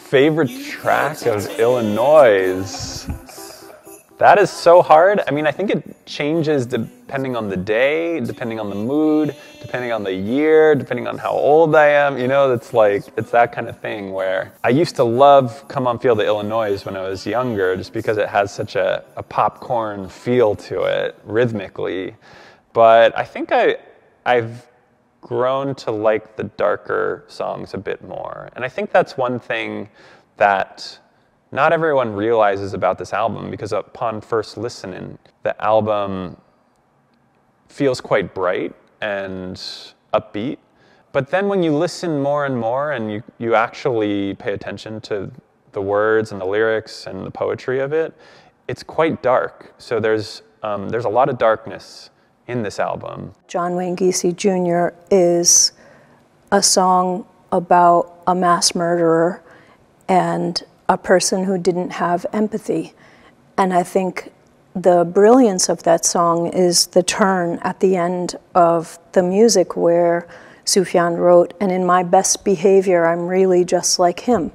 Favorite track of Illinoise? That is so hard. I mean, I think it changes depending on the day, depending on the mood, depending on the year, depending on how old I am. You know, it's that kind of thing where I used to love Come On Feel the Illinoise when I was younger, just because it has such a popcorn feel to it rhythmically. But I think I've grown to like the darker songs a bit more. And I think that's one thing that not everyone realizes about this album, because upon first listening, the album feels quite bright and upbeat. But then when you listen more and more and you actually pay attention to the words and the lyrics and the poetry of it, it's quite dark. So there's a lot of darkness in this album. John Wayne Gacy Jr. is a song about a mass murderer and a person who didn't have empathy. And I think the brilliance of that song is the turn at the end of the music where Sufjan wrote, "And in my best behavior, I'm really just like him.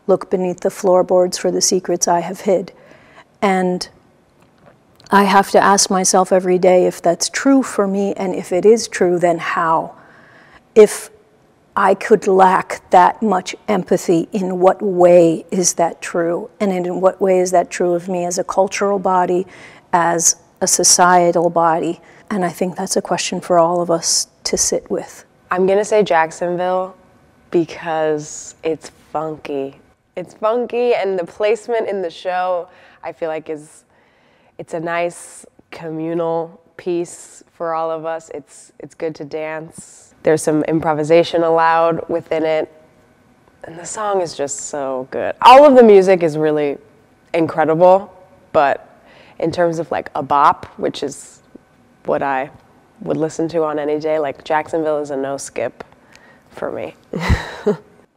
Look beneath the floorboards for the secrets I have hid." And I have to ask myself every day if that's true for me, and if it is true, then how? If I could lack that much empathy, in what way is that true? And in what way is that true of me as a cultural body, as a societal body? And I think that's a question for all of us to sit with. I'm gonna say Jacksonville because it's funky. It's funky, and the placement in the show, I feel like it's a nice communal piece for all of us. It's good to dance. There's some improvisation allowed within it, and the song is just so good. All of the music is really incredible, but in terms of like a bop, which is what I would listen to on any day, like Jacksonville is a no skip for me.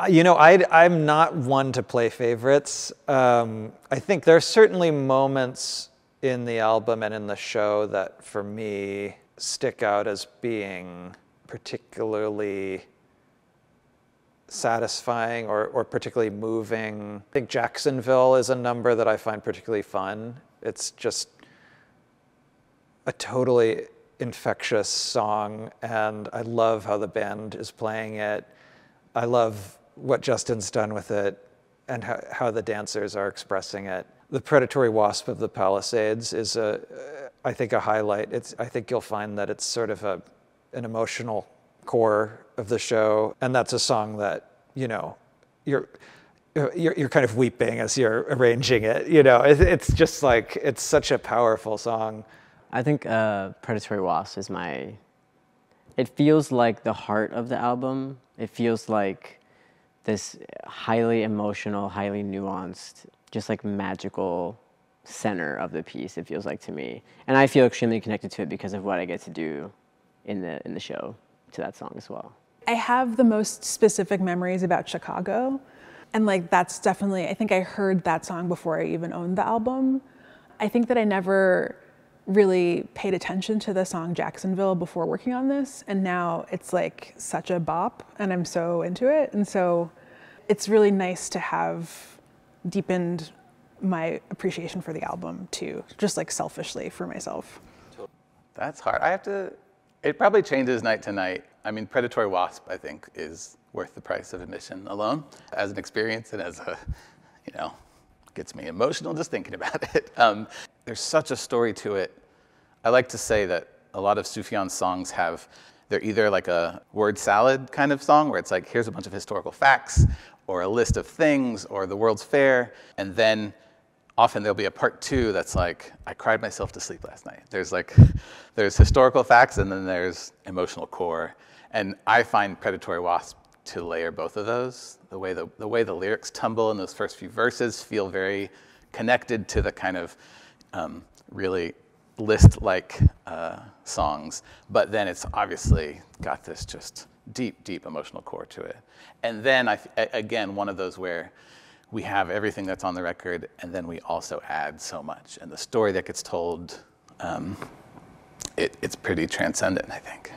You know, I'm not one to play favorites. I think there are certainly moments in the album and in the show that for me stick out as being particularly satisfying or particularly moving. I think Jacksonville is a number that I find particularly fun. It's just a totally infectious song, and I love how the band is playing it. I love what Justin's done with it and how the dancers are expressing it. The Predatory Wasp of the Palisades is, I think, a highlight. I think you'll find that it's sort of an emotional core of the show, and that's a song that, you know, you're kind of weeping as you're arranging it. You know, it's just like, it's such a powerful song. I think Predatory Wasp is it feels like the heart of the album. It feels like this highly emotional, highly nuanced, just like magical center of the piece, it feels like to me. And I feel extremely connected to it because of what I get to do in the show to that song as well. I have the most specific memories about Chicago. And like, that's definitely, I think I heard that song before I even owned the album. I think that I never really paid attention to the song Jacksonville before working on this. And now it's like such a bop and I'm so into it. And so it's really nice to have deepened my appreciation for the album too, just like selfishly for myself. That's hard. It probably changes night to night. I mean, Predatory Wasp, I think, is worth the price of admission alone as an experience and as a, you know, gets me emotional just thinking about it. There's such a story to it. I like to say that a lot of Sufjan's songs they're either like a word salad kind of song where it's like, here's a bunch of historical facts or a list of things or the World's Fair, and then often there'll be a part two that's like, I cried myself to sleep last night. There's historical facts and then there's emotional core. And I find Predatory Wasp to layer both of those. The way the lyrics tumble in those first few verses feel very connected to the kind of really list-like songs. But then it's obviously got this just deep, deep emotional core to it. And then, again, one of those where we have everything that's on the record, and then we also add so much. And the story that gets told, it's pretty transcendent, I think.